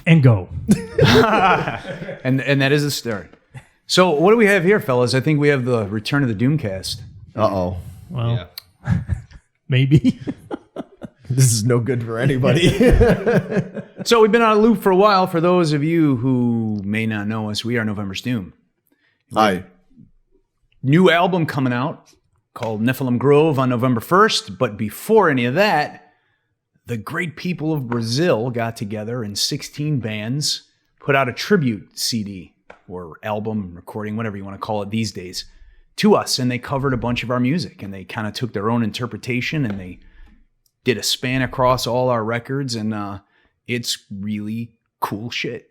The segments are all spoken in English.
And go. and that is a start. So what do we have here, fellas? I think we have the Return of the Doomcast. Uh-oh. Well, maybe. This is no good for anybody. So we've been on a loop for a while. For those of you who may not know us, we are November's Doom. Hi. New album coming out called Nephilim Grove on November 1st. But before any of that, the great people of Brazil got together and 16 bands put out a tribute CD or album, recording, whatever you want to call it these days, to us. And they covered a bunch of our music, and they kind of took their own interpretation, and they did a span across all our records, and it's really cool shit.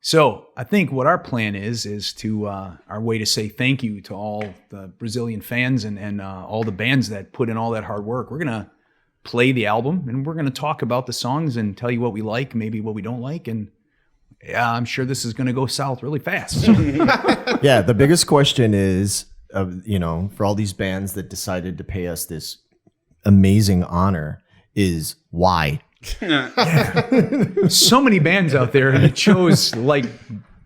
So I think what our plan is to our way to say thank you to all the Brazilian fans and all the bands that put in all that hard work. We're going to play the album, and we're going to talk about the songs and tell you what we like, maybe what we don't like, and yeah, I'm sure this is going to go south really fast. Yeah, the biggest question is, for all these bands that decided to pay us this amazing honor, is why? So many bands out there, and it chose like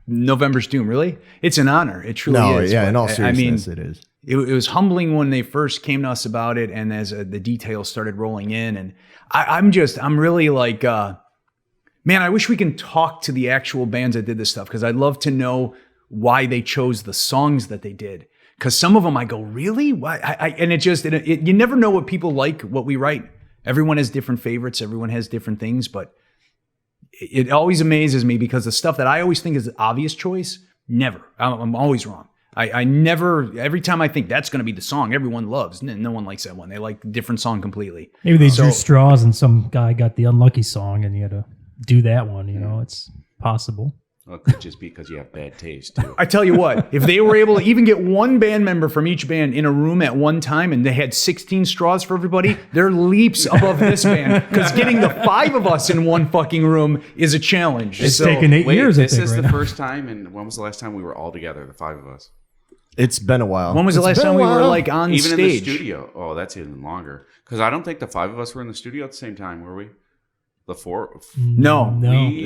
November's Doom. Really, it's an honor. It truly is. Yeah, in all seriousness, it is. It was humbling when they first came to us about it, and as the details started rolling in, and I'm really like, man, I wish we can talk to the actual bands that did this stuff, because I'd love to know why they chose the songs that they did. Because some of them I go, really? Why? And you never know what people like, what we write. Everyone has different favorites. Everyone has different things, but it always amazes me because the stuff that I always think is the obvious choice, never. I'm always wrong. I never, every time I think that's going to be the song everyone loves, no one likes that one. They like a different song completely. Maybe they drew straws and some guy got the unlucky song and you had to do that one. It's possible. Well, it could just be because you have bad taste, too. I tell you what, if they were able to even get one band member from each band in a room at one time and they had 16 straws for everybody, they're leaps above this band. Because getting the 5 of us in one fucking room is a challenge. It's taken 8 years, This I think, is right the now. first time, and when was the last time we were all together, the 5 of us? It's been a while. When was the last time we were like on Even stage? in the studio. Oh, that's even longer. Because I don't think the 5 of us were in the studio at the same time, were we? The 4? No.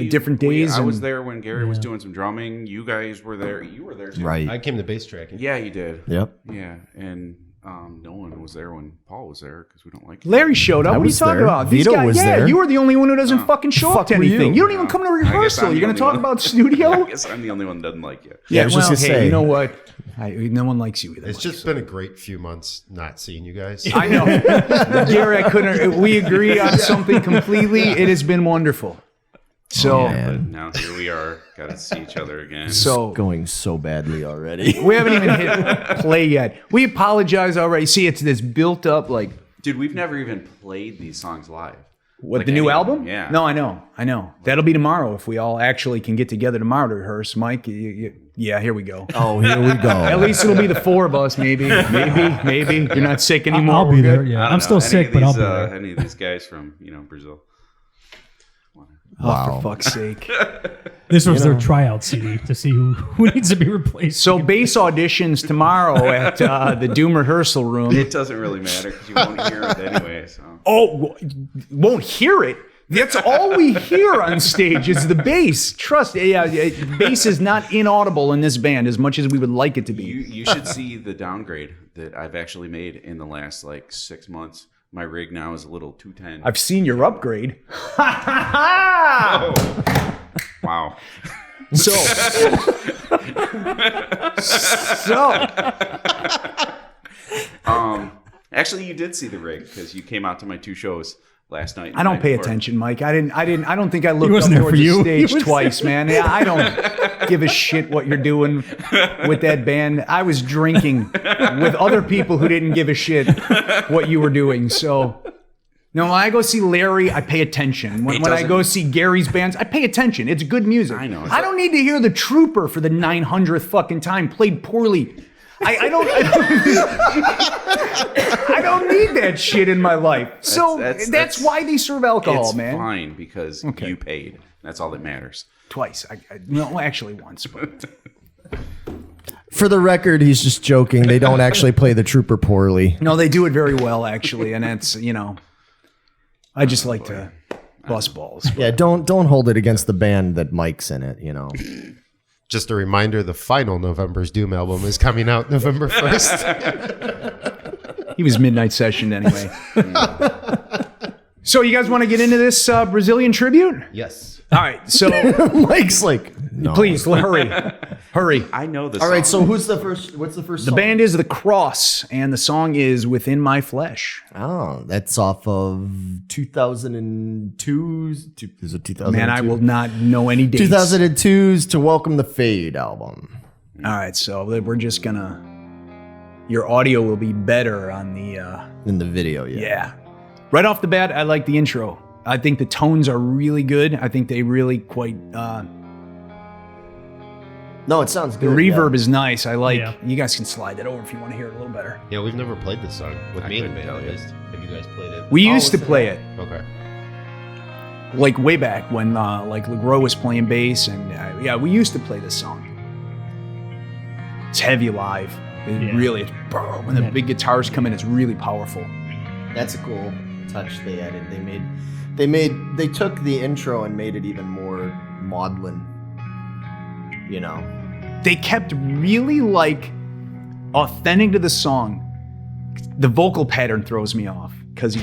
Different days. I was there when Gary was doing some drumming. You guys were there. You were there too. Right. I came to bass tracking. Yeah, you did. Yep. Yeah, and no one was there when Paul was there because we don't like. Larry showed up. I What are you was talking there. about? These Vito guys, was there. you were the only one who doesn't fucking show up to were you? anything. You don't even come to I guess rehearsal. I'm You're going the to talk only one. about studio? I guess I'm the only one that doesn't like you. Yeah, I was just well, gonna hey, say. you know what? No one likes you either. It's just been a great few months not seeing you guys. I know. Gary, I couldn't. We agree on something completely. It has been wonderful. So, But now here we are. Got to see each other again. so Going so badly already. we haven't even hit play yet. We apologize already. See, it's this built up like Dude, we've never even played these songs live. what Like the new any of them, album? yeah. No, I know. That'll be tomorrow if we all actually can get together tomorrow to rehearse. Mike, yeah, here we go. Oh, here we go. At least it'll be the 4 of us, maybe. You're not sick anymore. I'll We're be good. there. Yeah, I don't I'm know. still Any sick, of but these, I'll be there. Any of these guys from Brazil. Oh, Wow. for fuck's sake. This was their tryout CD to see who needs to be replaced. So bass auditions tomorrow at the Doom rehearsal room. It doesn't really matter because you won't hear it anyway. So Oh, won't hear it. That's all we hear on stage is the bass. Trust, bass is not inaudible in this band as much as we would like it to be. you should see the downgrade that I've actually made in the last 6 months. My rig now is a little 210. I've seen your upgrade. Wow. So, Actually, you did see the rig because you came out to my 2 shows last night. and I don't the night pay before. attention, Mike. I don't think I looked up wasn't there towards for the you. stage He was twice, man. Yeah, I don't give a shit what you're doing with that band. I was drinking with other people who didn't give a shit what you were doing. So, no, when I go see Larry, I pay attention. When I go see Gary's bands, I pay attention. It's good music. I know. I don't need to hear the Trooper for the 900th fucking time played poorly. I don't need that shit in my life. So that's why they serve alcohol, It's man. fine because you paid. That's all that matters. Twice. No, actually once. But For the record, he's just joking. They don't actually play the Trooper poorly. no, they do it very well, actually, and that's I just like to bus balls. Yeah, don't hold it against the band that Mike's in it, you know. Just a reminder, the final November's Doom album is coming out November 1st. He was Midnight Session anyway. So you guys want to get into this Brazilian tribute? Yes. All right, so Mike's like, no. please hurry. I know this. All right, so what's the first The song? band is The Cross, and the song is Within My Flesh. Oh, that's off of 2002. Is it 2002? Man, I will not know any dates. 2002's To Welcome the Fade album. All right, so we're just gonna. Your audio will be better on the. In the video, yeah. Yeah. Right off the bat, I like the intro. I think the tones are really good. I think they really quite. No, it sounds The good. reverb is nice. I like. Yeah. You guys can slide that over if you want to hear it a little better. Yeah, we've never played this song with me in the couldn't band, tell at you. least. Have you guys played it? We used to it's play the- it Okay. like way back when like LeGros was playing bass, and yeah, we used to play this song. It's heavy live. It Yeah. really, when the big guitars come in, it's really powerful. That's a cool touch they added. They took the intro and made it even more maudlin. You know. They kept really like authentic to the song. The vocal pattern throws me off because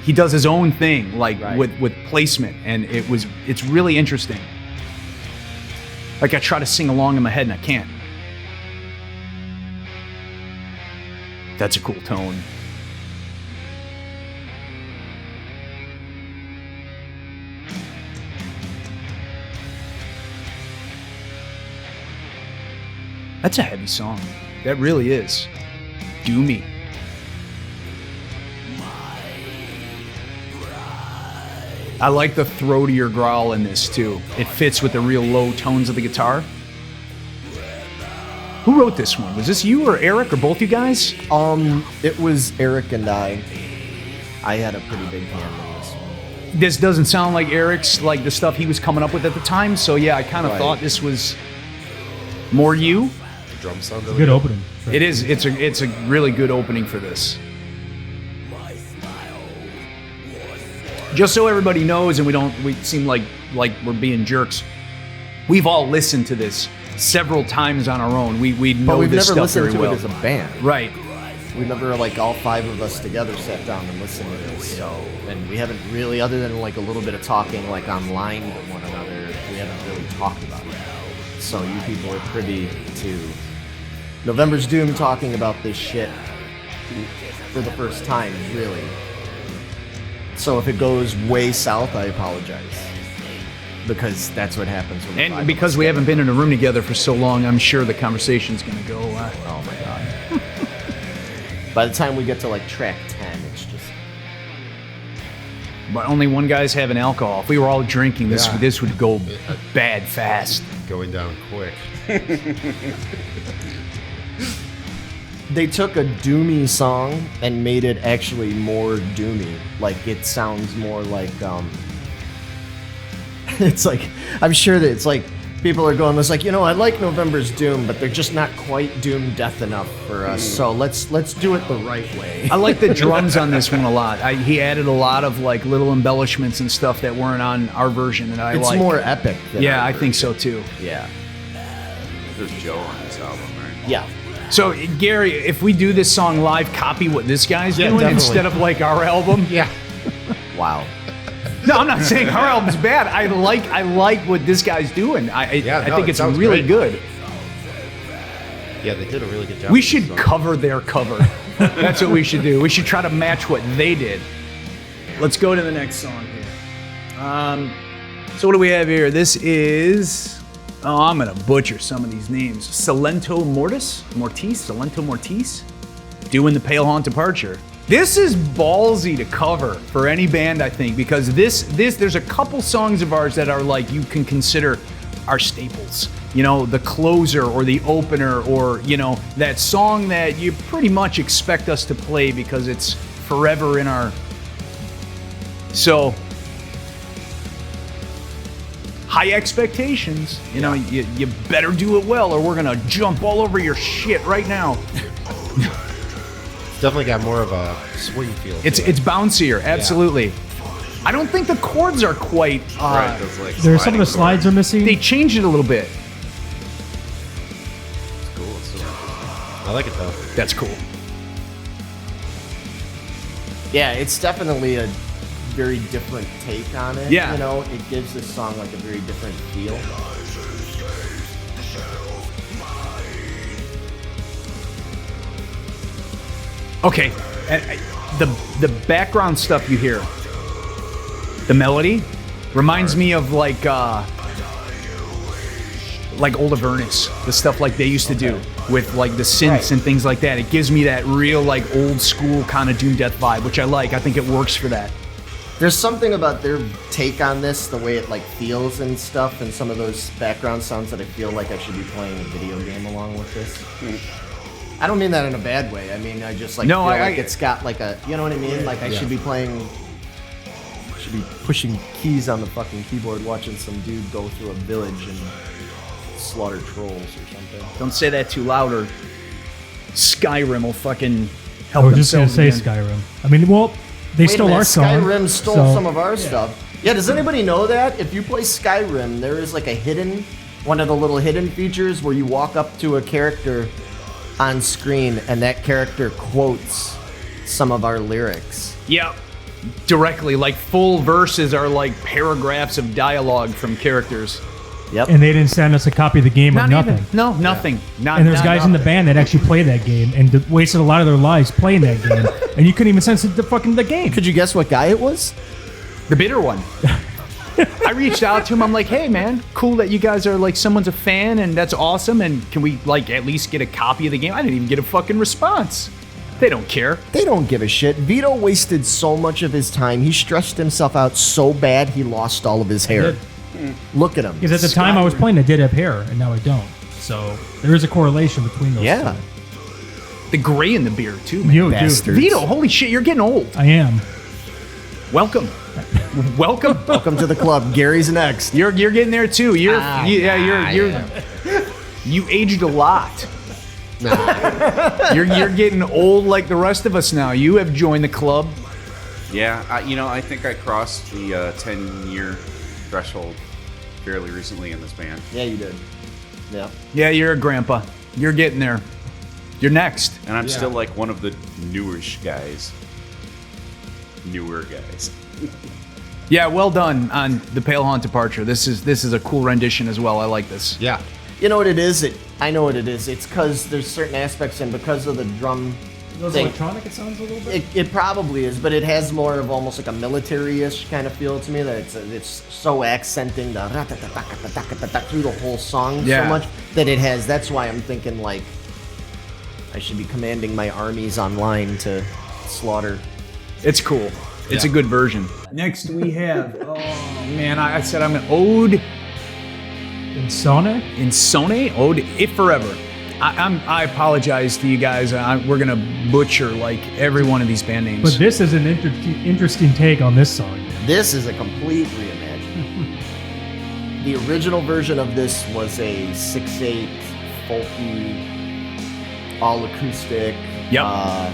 he does his own thing, like Right. with placement, and it's really interesting. Like I try to sing along in my head and I can't. That's a cool tone. That's a heavy song. That really is. Doomy. I like the throatier growl in this too. It fits with the real low tones of the guitar. Who wrote this one? Was this you or Eric or both you guys? It was Eric and I. I had a pretty big hand in this one. This doesn't sound like Eric's, like the stuff he was coming up with at the time. So yeah, I kind of Right. thought this was more you. The drum sound really Good opening. It is. It's a really good opening for this. Just so everybody knows, and we seem like we're being jerks. We've all listened to this several times on our own. We know But we've this never stuff listened very to well. it as a band. Right. We've never, like, all five of us together sat down and listened to this. So, and we haven't really, other than like a little bit of talking, like online with one another, we haven't really talked about it. So you people are privy to November's Doom talking about this shit for the first time, really. So if it goes way south, I apologize. Because that's what happens when the five And of because us we get haven't been in a room together for so long, I'm sure the conversation's going to go. Oh my god. By the time we get to like track 10, it's just But only one guy's having alcohol. If we were all drinking, this Yeah. this would go bad fast. going down quick. they took a doomy song and made it actually more doomy. Like it sounds more like it's like I'm sure that it's like people are going, it's like, you know, I like November's Doom, but they're just not quite Doom Death enough for us. So let's do it the right way. I like the drums on this one a lot. He added a lot of like little embellishments and stuff that weren't on our version, and I It's like. more epic than Yeah, our I think version. so too. Yeah. There's Joe on this album, right? Yeah. So Gary, if we do this song live, copy what this guy's doing definitely. instead of like our album. Yeah. Wow. No, I'm not saying our album's bad. I like what this guy's doing. I think it it's sounds really great. good. Yeah, they did a really good job. We with this should song. cover their cover. That's what we should do. We should try to match what they did. Let's go to the next song here. So what do we have here? This is... Oh, I'm going to butcher some of these names. Silentio Mortis? Silentio Mortis? Doing the Pale Haunt Departure. This is ballsy to cover for any band, I think, because there's a couple songs of ours that are like you can consider our staples. You know, the closer or the opener, or, you know, that song that you pretty much expect us to play because it's forever in our... So, high expectations. You know, you better do it well or we're going to jump all over your shit right now. definitely got more of a swing feel. It's bouncier, absolutely. I don't think the chords are quite. Right, those, like, There's some of the sliding slides are missing. They changed it a little bit. chords. Cool. It's so interesting. I like it though. That's cool. Yeah, it's definitely a very different take on it. Yeah. You know, it gives this song like a very different feel. Okay, the background stuff you hear, the melody, reminds me of like old Avernus, the stuff like they used to do with like the synths and things like that. It gives me that real like old school kind of doom death vibe, which I like. I think it works for that. There's something about their take on this, the way it like feels and stuff, and some of those background sounds that I feel like I should be playing a video game along with this. I don't mean that in a bad way. I mean, I just like feel like it's got like a, you know what I mean? Like I should be playing, should be pushing keys on the fucking keyboard, watching some dude go through a village and slaughter trolls or something. Don't say that too loud, or Skyrim will fucking I help was just gonna themselves say again. Skyrim. I mean, well, they Wait a stole minute, our song. Skyrim stole so- some of our stuff. Yeah, does anybody know that? If you play Skyrim, there is like a hidden, one of the little hidden features where you walk up to a character on screen and that character quotes some of our lyrics. Yeah, directly. Like full verses are like paragraphs of dialogue from characters. Yep. And they didn't send us a copy of the game or nothing. Even. No, nothing. Not, And there's not guys in the nothing. band that actually play that game and wasted a lot of their lives playing that game, and you couldn't even sense the game. Could you guess what guy it was? The bitter one. I reached out to him. I'm like, hey, man, cool that you guys are like, someone's a fan, and that's awesome. And can we like at least get a copy of the game? I didn't even get a fucking response. They don't care. They don't give a shit. Vito wasted so much of his time. He stressed himself out so bad he lost all of his hair. Look at him. Because at the time I was playing, I did have hair, and now I don't. So there is a correlation between those Yeah. two. The gray in the beard, too, man. You, dude. Bastards. Vito, holy shit, you're getting old. I am. Welcome. Welcome. Welcome to the club. Gary's next. You're getting there too. You're you aged a lot. You're getting old like the rest of us now. You have joined the club. Yeah, I think I crossed the 10-year threshold fairly recently in this band. Yeah, you did. Yeah. Yeah, you're a grandpa. You're getting there. You're next. And I'm still like one of the newish guys. Newer guys. Yeah, well done on the Pale Haunt departure. This is a cool rendition as well. I like this. Yeah. You know what it is? I know what it is. It's because there's certain aspects, and because of the drum thing. electronic, it sounds a little bit? It probably is, but it has more of almost like a military-ish kind of feel to me. That it's so accenting the through the whole song so much that it has. That's why I'm thinking like I should be commanding my armies online to slaughter. It's cool. It's a good version. Next we have, oh man, I said I'm an Ode Insone? Insone? Ode It Forever. I apologize to you guys. We're gonna butcher like every one of these band names. But this is an interesting take on this song. This is a complete reimagining. The original version of this was a 6/8 folky, all acoustic. Yep.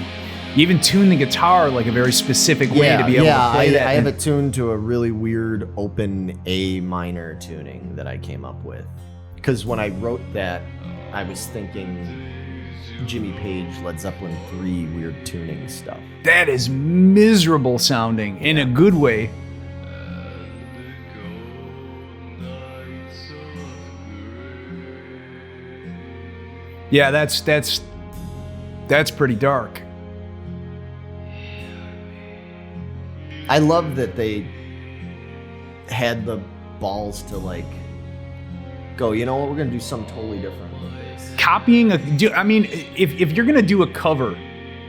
You even tune the guitar like a very specific way to be able to play that. I have it tuned to a really weird open A minor tuning that I came up with. Because when I wrote that, I was thinking Jimmy Page, Led Zeppelin 3 weird tuning stuff. That is miserable sounding in a good way. Yeah, that's pretty dark. I love that they had the balls to like go, you know what, we're gonna do something totally different with this. Copying if you're gonna do a cover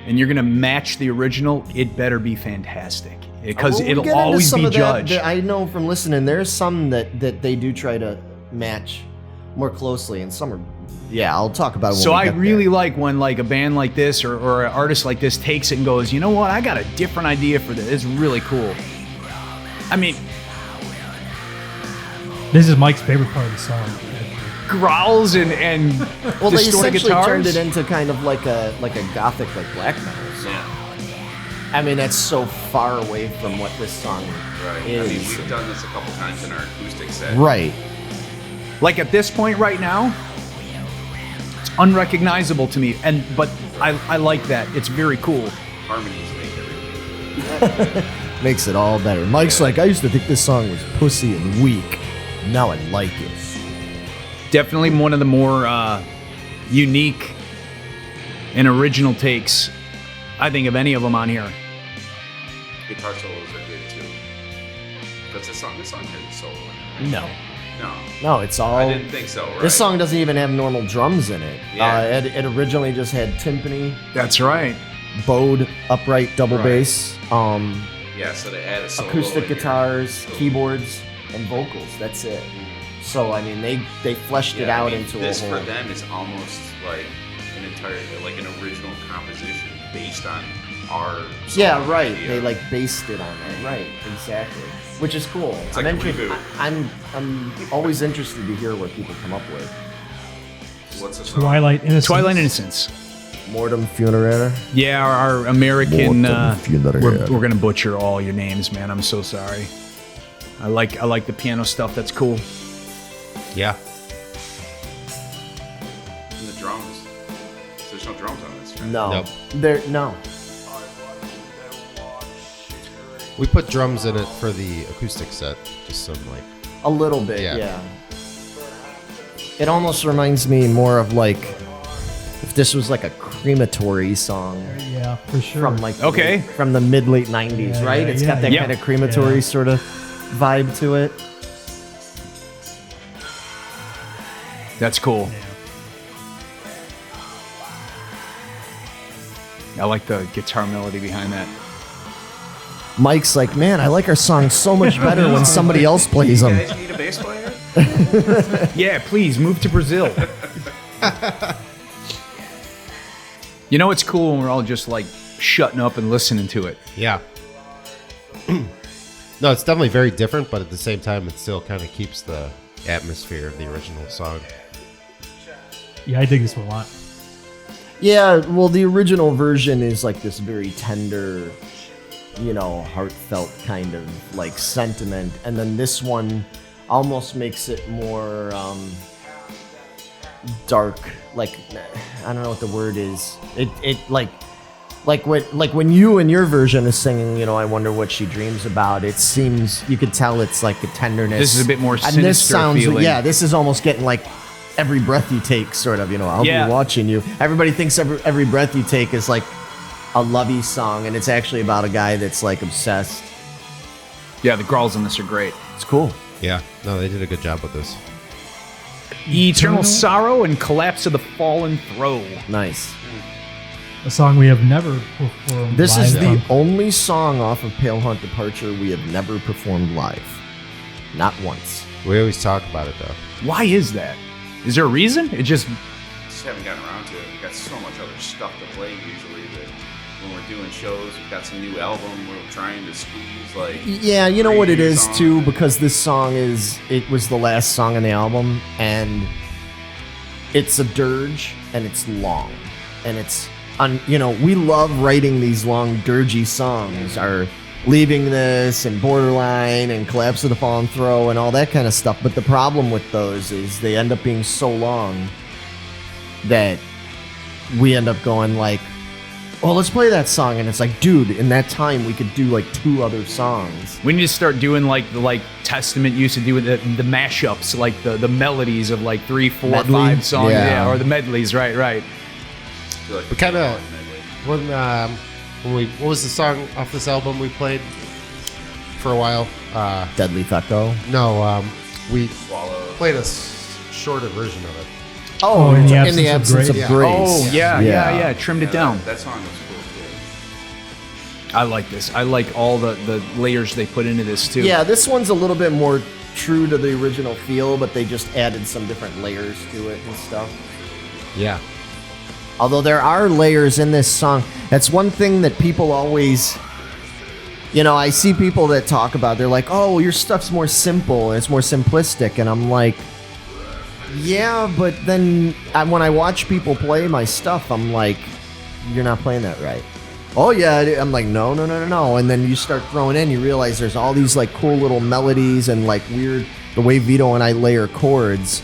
and you're gonna match the original, it better be fantastic because Well, we it'll get into always some be of that. judged. I know from listening, there's some that they do try to match more closely, and some are. Yeah, I'll talk about it when So we I get really there. like when like a band like this or an artist like this takes it and goes, you know what, I got a different idea for this. It's really cool. I mean, This is Mike's favorite part of the song. growls and Well, they distorted essentially guitars. turned it into kind of like a gothic, like black metal song. I mean, that's so far away from what this song Right. is. I mean, we've done this a couple times in our acoustic set. Right. Like at this point right now, it's unrecognizable to me. But I like that. It's very cool. Harmonies make everything. Makes it all better. Mike's like, I used to think this song was pussy and weak. Now I like it. Definitely one of the more unique and original takes, I think, of any of them on here. Guitar solos are good too. But this song has a solo in it. No. No. No, it's all... I didn't think so, right? This song doesn't even have normal drums in it. Yeah. It originally just had timpani, That's right. bowed, upright, double Right. bass, Yeah, so they add a solo acoustic in here. guitars, keyboards, and vocals. That's it. So, I mean, they fleshed it Yeah, out I mean, into this a whole... for them is almost like an entire, like an original composition based on our song Yeah, right. idea. They like based it on that. Right, exactly. Which is cool. It's like a reboot. I'm always interested to hear what people come up with. What's the song? Twilight Innocence. Twilight Innocence. Mortem Funere. Yeah, our American. Mortem Funere. We're gonna butcher all your names, man. I'm so sorry. I like the piano stuff. That's cool. Yeah. And the drums. So there's no drums on this track. No. Nope. No. We put drums in it for the acoustic set. Just some like. A little bit, Yeah. yeah. It almost reminds me more of like if this was like a crematory song Yeah, for sure. from like Okay. from the mid late 90s, Yeah, right? yeah, It's yeah, got that yeah. kind of crematory Yeah. sort of vibe to it. That's cool. I like the guitar melody behind that. Mike's like, man, I like our songs so much better when somebody else plays You them. guys need a bass player? Yeah, please move to Brazil. You know it's cool when we're all just like shutting up and listening to it. Yeah. No, it's definitely very different, but at the same time, it still kind of keeps the atmosphere of the original song. Yeah, I dig this one a lot. Yeah, well, the original version is like this very tender, you know, heartfelt kind of like sentiment, and then this one almost makes it more dark. Like, I don't know what the word is. It like when you in your version is singing, you know, I wonder what she dreams about. It seems you could tell it's like a tenderness. This is a bit more and this sinister sounds feeling. yeah. This is almost getting like every breath you take, sort of. You know, I'll Yeah. be watching you. Everybody thinks every breath you take is like a lovey song, and it's actually about a guy that's like obsessed. Yeah, the growls in this are great. It's cool. Yeah. No, they did a good job with this. Eternal Sorrow and Collapse of the Fallen Throe. Nice. A song we have never performed. This is live the on. only song off of Pale Hunt Departure we have never performed live. Not once. We always talk about it though. Why is that? Is there a reason? It just Just haven't gotten around to it. We've got so much other stuff to play usually that when we're doing shows, we've got some new album we're trying to squeeze like Yeah, you know what it is previews too, on. because this song it was the last song on the album, and it's a dirge, and it's long, and it's you know, we love writing these long dirgy songs, our Leaving This and Borderline and Collapse of the Fallen Throe and all that kind of stuff, but the problem with those is they end up being so long that we end up going like, well, let's play that song, and it's like, dude, in that time we could do like 2 other songs. we need to start doing like Testament used to do with the mashups, like the melodies of like 3, 4, Medley? 5 songs, Yeah. or the medleys, right. I feel like We kind of medley. when what was the song off this album we played for a while? Deadly Thaco. No, we Swallow. played a shorter version of it. Oh, in the Absence of of Grace. Grace. Oh yeah, trimmed it down. That song was cool too. I like this. I like all the layers they put into this too. Yeah, this one's a little bit more true to the original feel, but they just added some different layers to it and stuff. Yeah. Although there are layers in this song. That's one thing that people always, you know, I see people that talk about, they're like, oh, your stuff's more simple, and it's more simplistic. And I'm like, Yeah, but then when I watch people play my stuff, I'm like, you're not playing that right. Oh yeah, I'm like, no. And then you start throwing in, you realize there's all these like cool little melodies and like weird, the way Vito and I layer chords,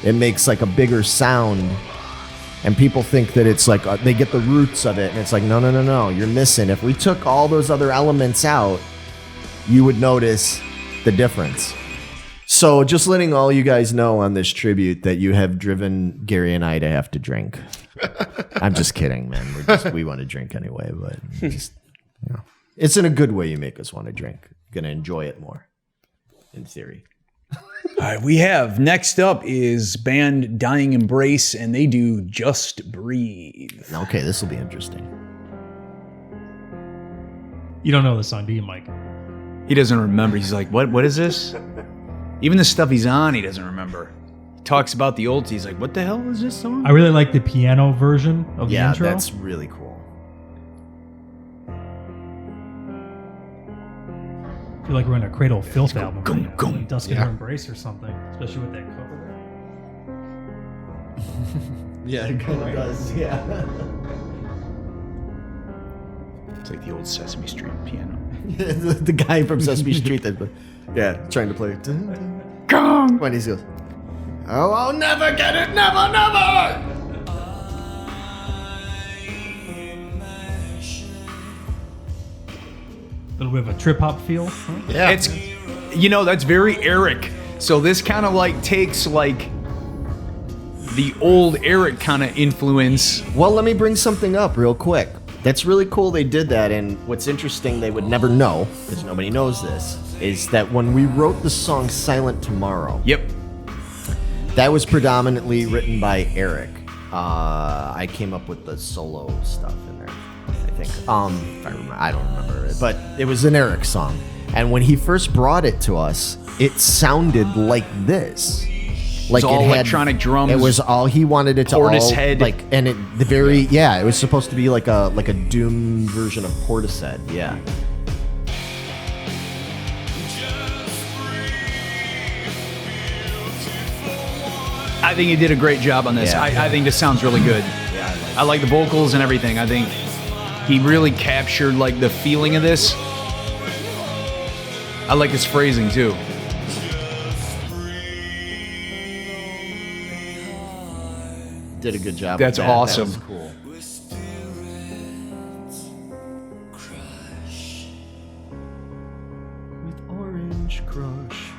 it makes like a bigger sound. And people think that it's like, they get the roots of it. And it's like, no, you're missing. If we took all those other elements out, you would notice the difference. So just letting all you guys know on this tribute that you have driven Gary and I to have to drink. I'm just kidding, man. We want to drink anyway, but just, it's in a good way you make us want to drink. Going to enjoy it more, in theory. All right, we have next up is band Dying Embrace, and they do Just Breathe. Okay, this will be interesting. You don't know the song, do you, Mike? He doesn't remember. He's like, what is this? Even the stuff he's on, he doesn't remember. He talks about the old, he's like, what the hell is this song? I really like the piano version of the intro. Yeah, that's really cool. I feel like we're in a Cradle of Filth album. Gum, Right? gum. Like Dusk in Her Embrace or something, especially with that cover there. Yeah, it kind of does, yeah. It's like the old Sesame Street piano. the guy from Sesame Street that, trying to play. Gong! When he goes, oh, I'll never get it, never! A little bit of a trip hop feel. Huh? Yeah. It's, that's very Eric. So this kind of like takes like the old Eric kind of influence. Well, let me bring something up real quick. That's really cool they did that, and what's interesting they would never know, because nobody knows this, is that when we wrote the song Silent Tomorrow, Yep. that was predominantly written by Eric. I came up with the solo stuff in there, I think. If I remember, I don't remember it, but it was an Eric song. And when he first brought it to us, it sounded like this. Like all it had electronic drums. It was all he wanted it to Portishead. and it it was supposed to be like a Doom version of Portishead. Yeah. I think he did a great job on this. Yeah. I think this sounds really good. Yeah, I like the vocals and everything. I think he really captured like the feeling of this. I like his phrasing too. did a good job. That's with that. awesome. That was cool. With Orange Crush.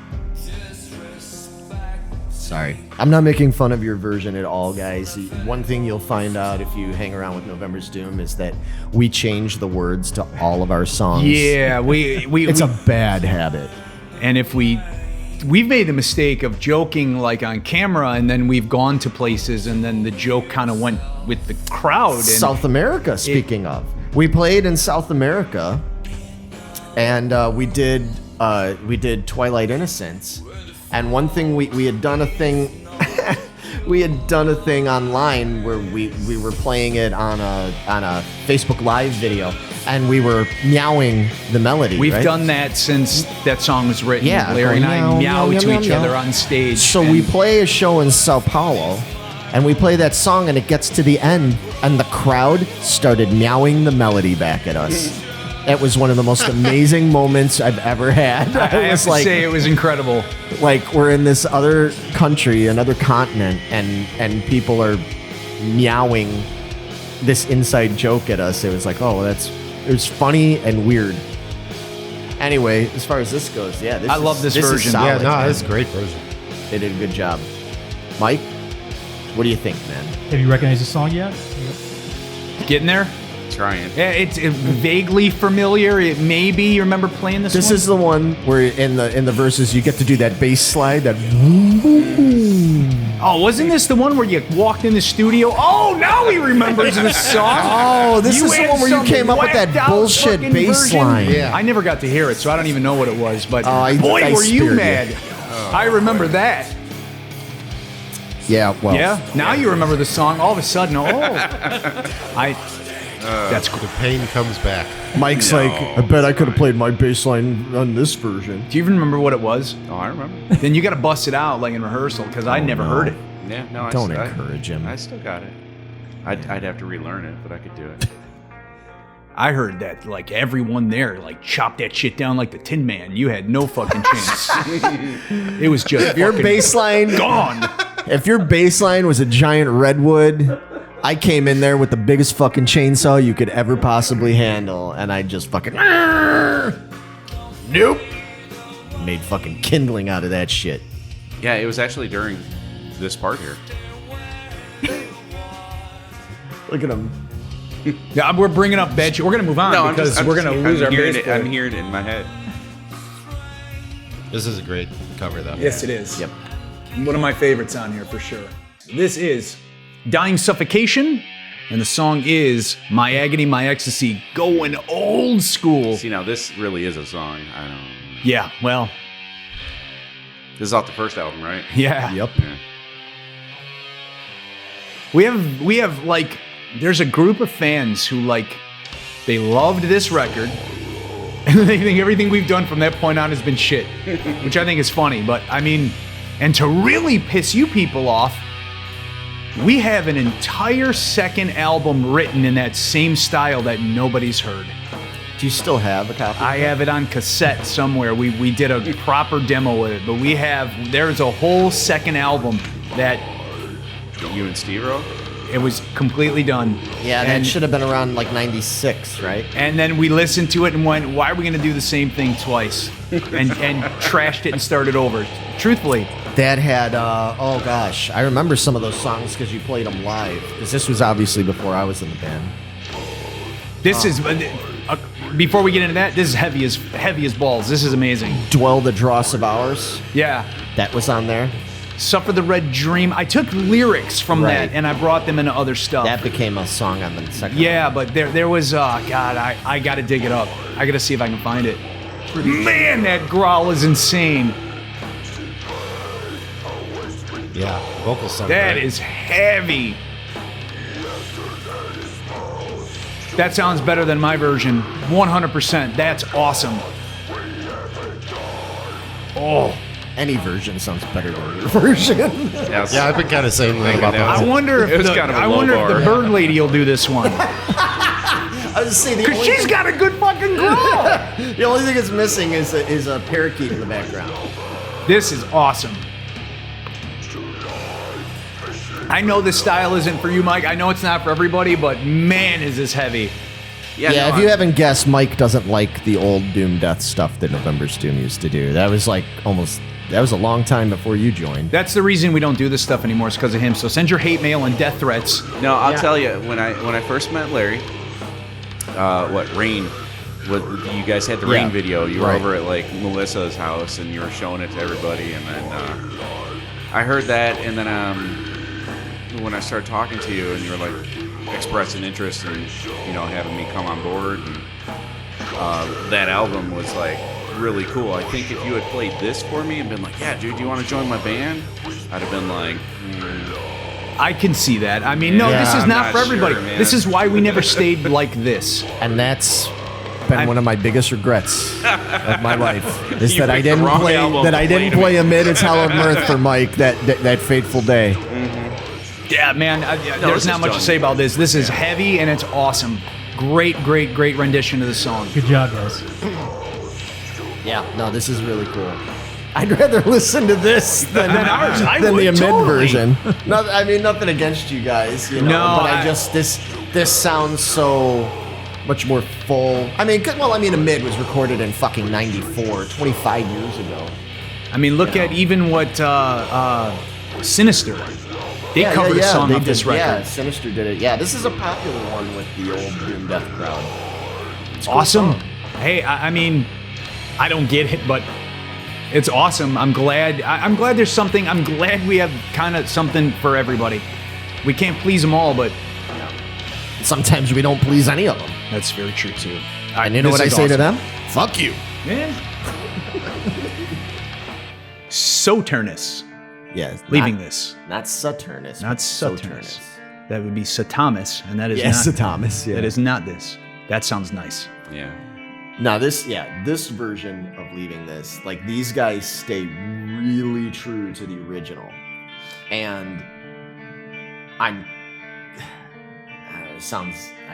Sorry. I'm not making fun of your version at all, guys. One thing you'll find out if you hang around with November's Doom is that we change the words to all of our songs. Yeah, It's a bad habit. and if we've made the mistake of joking like on camera, and then we've gone to places, and then the joke kind of went with the crowd. And South America, speaking of. We played in South America, and we did Twilight Innocence. And one thing we had done a thing we had done a thing online where we were playing it on a Facebook Live video, and we were meowing the melody. We've right? done that since that song was written. Yeah, Larry and I going meow meow, to meow, each meow. other on stage. So and we play a show in Sao Paulo, and we play that song, and it gets to the end, and the crowd started meowing the melody back at us. That was one of the most amazing moments I've ever had. I have to say it was incredible. Like we're in this other country, another continent, and people are meowing this inside joke at us. It was like, oh, it was funny and weird. Anyway, as far as this goes, yeah, I love this is version. solid, Yeah, no, man. that's a great version. They did a good job. Mike, what do you think, man? Have you recognized the song yet? Getting there? Trying. Yeah, it's vaguely familiar. It maybe you remember playing this This one? is the one where in the verses you get to do that bass slide, that boom, boom, boom. Oh, wasn't this the one where you walked in the studio? Oh, now he remembers this song. Oh, this is the had one where you some came up with that whacked out bullshit fucking bass version. line. Yeah. I never got to hear it, so I don't even know what it was. But I boy, were you spared you. mad. I remember that. Yeah, well. Yeah? Now you remember the song. All of a sudden, That's cool. The pain comes back. Mike's like, I bet I could have played my bass line on this version. Do you even remember what it was? Oh, I remember. Then you got to bust it out like in rehearsal because I never heard it. Yeah, no, Don't encourage him. I still got it. I'd have to relearn it, but I could do it. I heard that like everyone there like chopped that shit down like the Tin Man. You had no fucking chance. It was just Your fucking bass line, gone. if your bass line was a giant redwood, I came in there with the biggest fucking chainsaw you could ever possibly handle, and I just fucking nope, made fucking kindling out of that shit. Yeah, it was actually during this part here. Look at him. Yeah, we're bringing up bad shit. We're gonna move on because we're gonna lose our bass player. I'm hearing it in my head. This is a great cover, though. Yes, it is. Yep. One of my favorites on here for sure. This is Dying Suffocation, and the song is My Agony, My Ecstasy, going old school. See, now this really is a song. I don't. Yeah, well, This is off the first album, right? yeah. Yep. Yeah. We have like, there's a group of fans who like, they loved this record, and they think everything we've done from that point on has been shit, which I think is funny. But I mean, and to really piss you people off, we have an entire second album written in that same style that nobody's heard. Do you still have a copy? I have it on cassette somewhere. We did a proper demo with it, but there's a whole second album that You and Steve wrote? it was completely done. Yeah, that and, should have been around like 96, right? and then we listened to it and went, why are we going to do the same thing twice? and trashed it and started over. Truthfully. That had, oh gosh, I remember some of those songs because you played them live. Because this was obviously before I was in the band. This is, before we get into that, this is heavy as balls. This is amazing. Dwell the Dross of Ours, Yeah. that was on there. Suffer the Red Dream. I took lyrics from Right. that and I brought them into other stuff. That became a song on the second Yeah, album. but there was, God, I got to dig it up. I got to see if I can find it. Man, that growl is insane. Yeah, vocal sound. That great. is heavy. That sounds better than my version. 100%. That's awesome. Oh. Any version sounds better than your version. Yeah, Yeah, I've been kind of saying that about Yeah. I that. wonder It was if kind of a I low wonder if bar. the bird lady will do this one. I was saying the Because only, she's got a good fucking growl. the only thing it's missing is a parakeet in the background. This is awesome. I know this style isn't for you, Mike. I know it's not for everybody, but man, is this heavy. Yeah, no, if you haven't guessed, Mike doesn't like the old Doom Death stuff that November's Doom used to do. That was like that was a long time before you joined. That's the reason we don't do this stuff anymore, is because of him. So send your hate mail and death threats. No, I'll tell you, when I first met Larry, Rain, you guys had the Rain video. You were Right. over at like Melissa's house and you were showing it to everybody, and then I heard that, and then when I started talking to you and you were like expressing interest in having me come on board, and that album was like really cool. I think if you had played this for me and been like, yeah, dude, do you want to join my band? I'd have been like, I can see that. I mean, no, this is I'm not not for everybody. sure, man. This is why we never stayed like this. And that's been one of my biggest regrets of my life is You that I picked the didn't wrong play album that to I play didn't to play me. Amid Its Hallowed Mirth for Mike that fateful day. Yeah, man, there's this not is much done. to say about this. This is heavy and it's awesome. Great rendition of the song. Good job, guys. Yeah, no, this is really cool. I'd rather listen to this than ours. I than the would, Amid totally. version. No, I mean nothing against you guys, No, but I I- just this sounds so much more full. I mean, Amid was recorded in fucking 94, 25 years ago. I mean, look at even what Sinister. They covered a song they off this did. record. Yeah, Sinister did it. Yeah, this is a popular one with the old Doom Death crowd. It's a cool Awesome. song. Hey, I mean, I don't get it, but it's awesome. I'm glad. I'm glad there's something. I'm glad we have kind of something for everybody. We can't please them all, but Sometimes we don't please any of them. that's very true too. And you know what I say to them? Fuck you. Yeah. Soturnus. Yeah, Leaving this. Not Soturnus. Not but Soturnus. That would be Satamis, and that is Yes, not Thomas. Yeah. that is not this. That sounds nice. Yeah. Now this version of Leaving This, like these guys stay really true to the original, and I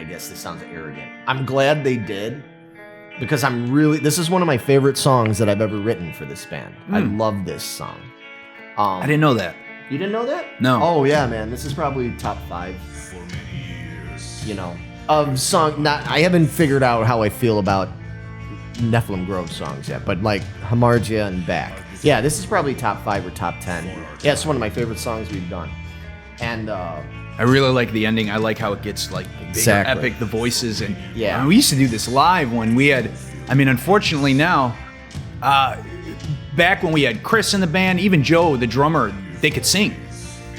guess this sounds arrogant. I'm glad they did, because this is one of my favorite songs that I've ever written for this band. I love this song. I didn't know that. You didn't know that? No. Oh yeah, man, this is probably top 5. Of song. I haven't figured out how I feel about Nephilim Grove songs yet, but like Hamartia and Back. Yeah, this is probably top 5 or top 10. Yeah, it's one of my favorite songs we've done. And I really like the ending. I like how it gets like bigger, Exactly. epic, the voices, and Yeah. I mean, we used to do this live when we had. I mean, unfortunately now, back when we had Chris in the band, even Joe, the drummer, they could sing.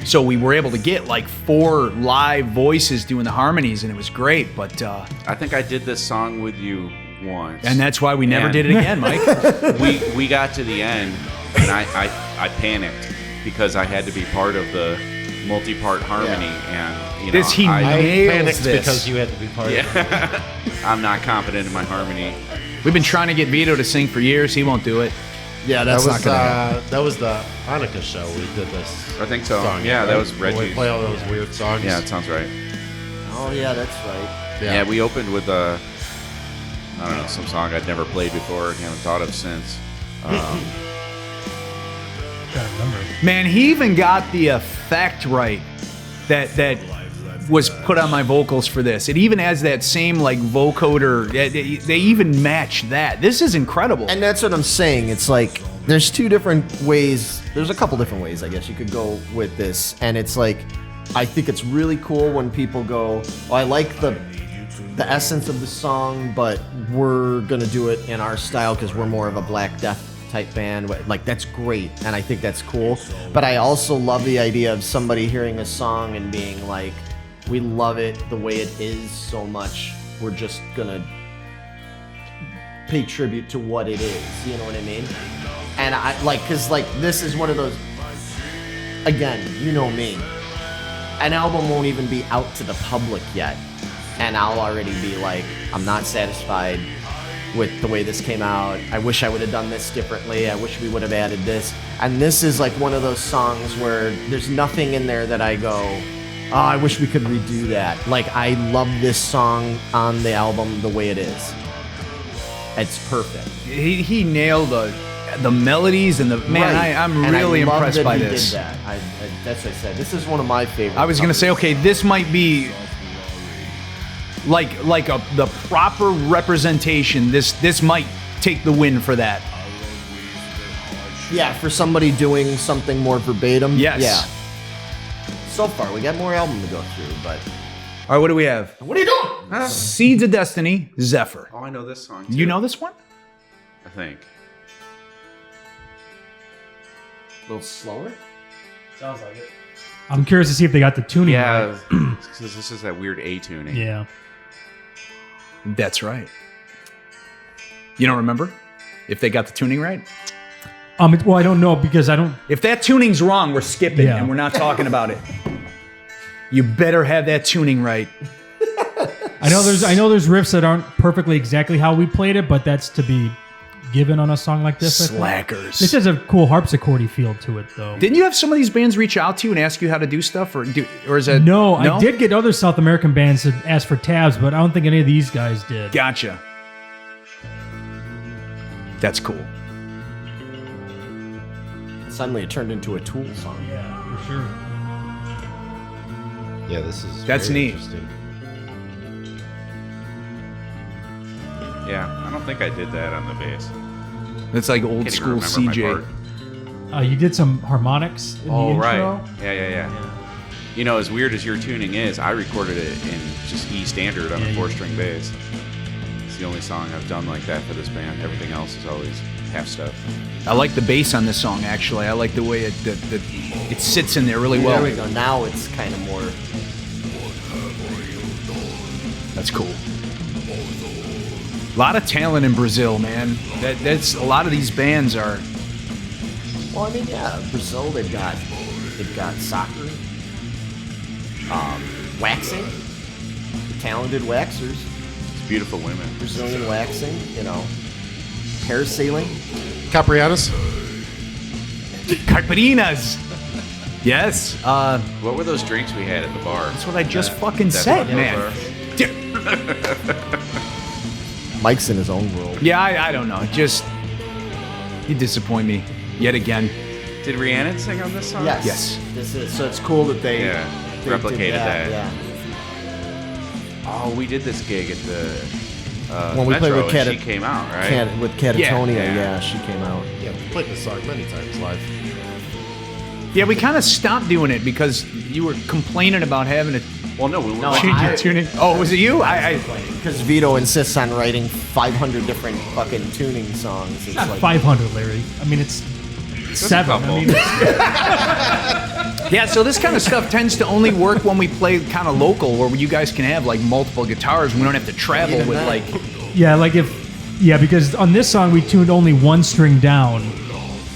So we were able to get like 4 live voices doing the harmonies, and it was great. But I think I did this song with you once. and that's why we never And- did it again, Mike. we got to the end, and I panicked because I had to be part of the multi-part harmony, and you know, This he I nails panicked this. because you had to be part of it. yeah, I'm not confident in my harmony. We've been trying to get Vito to sing for years. He won't do it. yeah, That that's was not gonna happen. that was the Hanukkah show. We did this. I think so. Song, Yeah, that right? was When we Reggie's. play all those weird songs. Yeah, it sounds right. Oh yeah, that's right. Yeah, we opened with I don't know, some song I'd never played before and haven't thought of since. Gotta remember. Man, he even got the effect right that was put on my vocals for this. It even has that same like vocoder. They even match that. This is incredible. And that's what I'm saying. It's like there's 2 different ways. There's a couple different ways, I guess, you could go with this. And it's like, I think it's really cool when people go, well, I like the essence of the song, but we're gonna do it in our style because we're more of a Black Death type band. Like, that's great, and I think that's cool. But I also love the idea of somebody hearing a song and being like, we love it the way it is so much, we're just gonna pay tribute to what it is, you know what I mean? And I like, cause like this is one of those, again, you know me, an album won't even be out to the public yet, and I'll already be like, I'm not satisfied with the way this came out. I wish I would have done this differently. I wish we would have added this. And this is like one of those songs where there's nothing in there that I go, oh, I wish we could redo that. Like, I love this song on the album the way it is. It's perfect. He nailed the melodies and the man. Right. I'm And I really love impressed that by he this. Did that. That's what I said. This is one of my favorites. I was gonna say, okay, this might be like the proper representation. This might take the win for that. Yeah, for somebody doing something more verbatim. Yes. Yeah. So far, we got more album to go through, but All right, what do we have? what are you doing? Seeds of Destiny, Zephyr. Oh, I know this song too. You know this one? I think. A little slower. Sounds like it. I'm curious to see if they got the tuning Yeah, right. because this is that weird A tuning. Yeah. That's right. You don't remember if they got the tuning right? Well, I don't know because I don't. If that tuning's wrong, we're skipping Yeah. and we're not talking about it. You better have that tuning right. I know there's riffs that aren't perfectly exactly how we played it, but that's to be given on a song like this. I think. Slackers. This has a cool harpsichordy feel to it, though. Didn't you have some of these bands reach out to you and ask you how to do stuff, or is that No, I did get other South American bands that asked for tabs, but I don't think any of these guys did. Gotcha. That's cool. Suddenly, it turned into a Tool song. Yeah, for sure. Yeah, this is That's very neat. interesting. Yeah, I don't think I did that on the bass. That's like old Can't school even remember CJ. my part. You did some harmonics in Oh, the right. intro. Yeah. You know, as weird as your tuning is, I recorded it in just E standard on a 4-string bass. It's the only song I've done like that for this band. Everything else is always half step. I like the bass on this song, actually. I like the way it sits in there really well. There we go. Now it's kind of more. That's cool. A lot of talent in Brazil, man. That's a lot of these bands are. Well, I mean, yeah, Brazil. They've got soccer. waxing, talented waxers, It's beautiful women. Brazilian waxing, parasailing. Caprianas? Caipirinhas. Yes. What were those drinks we had at the bar? That's what I just fucking said, man. Mike's in his own world. Yeah, I don't know. Just, you disappoint me yet again. Did Rhiannon sing on this song? Yes. This is so it's cool that they replicated did that. Yeah. Oh, we did this gig at the When we played Metro, with and she came out, right? with Catatonia, Yeah. she came out. Yeah, we played this song many times live. Yeah, we kind of stopped doing it because you were complaining about having to Well, no, we were. change your tuning. Oh, was it you? I Because Vito insists on writing 500 different fucking tuning songs. It's Not like 500, Larry. I mean, it's 7. I couple. mean, Yeah, so this kind of stuff tends to only work when we play kind of local, where you guys can have like multiple guitars. We don't have to travel Even with that. like. because on this song we tuned only one string down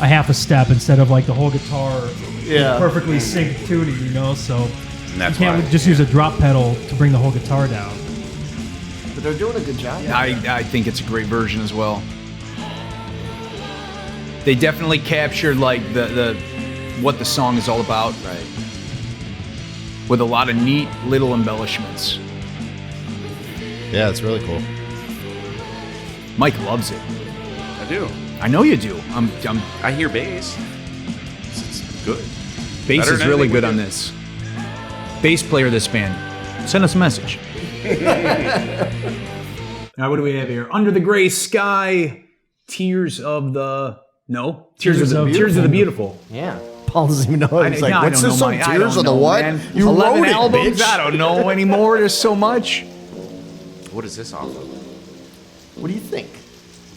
a half a step instead of like the whole guitar Yeah. perfectly synced tuning, so And that's you can't why. just use a drop pedal to bring the whole guitar down. But they're doing a good job. I think it's a great version as well. They definitely captured like the what the song is all about, Right. with a lot of neat little embellishments. Yeah, it's really cool. Mike loves it. I do. I know you do. I hear bass. It's good. Bass Better is than really anything we good on do. this. Bass player of this band, send us a message. Now, what do we have here? Under the Gray Sky, Tears of the Beautiful. Yeah. Paul doesn't even know. He's like, I what's don't this know, song? Mike. I Tears don't of the know, what? man. You 11 wrote it, albums? bitch. I don't know anymore. There's so much. What is this off of? What do you think?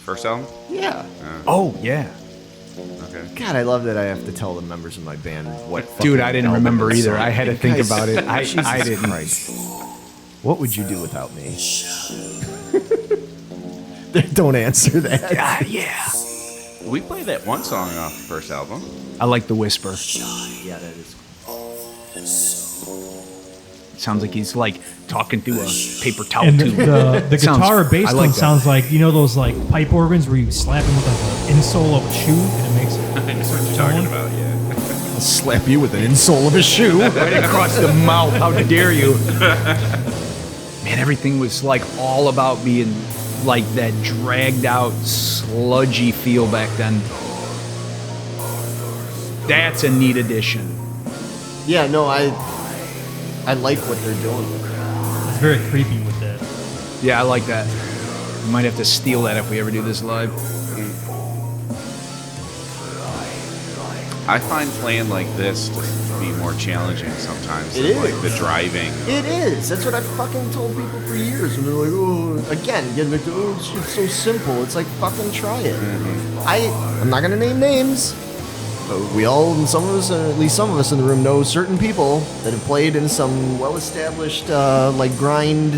First album? Yeah. Oh, yeah. Okay. God, I love that I have to tell the members of my band what. Dude, fucking I didn't album remember it's either. on. I had to think Guys, about it. I Jesus didn't. Christ. What would you do without me? Don't answer that. Yeah. We played that one song off the first album. I like the whisper. Yeah, that is. Sounds like he's like talking through a paper towel And tube. the Sounds- guitar or bass I tone like that. sounds like those like pipe organs where you slap them with like an insole of a shoe and it makes I know what you're talking about, yeah. I'll slap you with an insole of a shoe. Right across the mouth. How dare you? Man, everything was like all about being like that dragged out, sludgy feel back then. That's a neat addition. Yeah, no, I like what they're doing. it's very creepy with that. Yeah, I like that. We might have to steal that if we ever do this live. I find playing like this to be more challenging sometimes. It than, is. Like the driving. It is. That's what I've fucking told people for years. And they're like, oh, again, getting back to, oh, it's so simple. It's like, fucking try it. I'm not going to name names. But we all, and some of us, at least some of us in the room, know certain people that have played in some well-established, like, grind,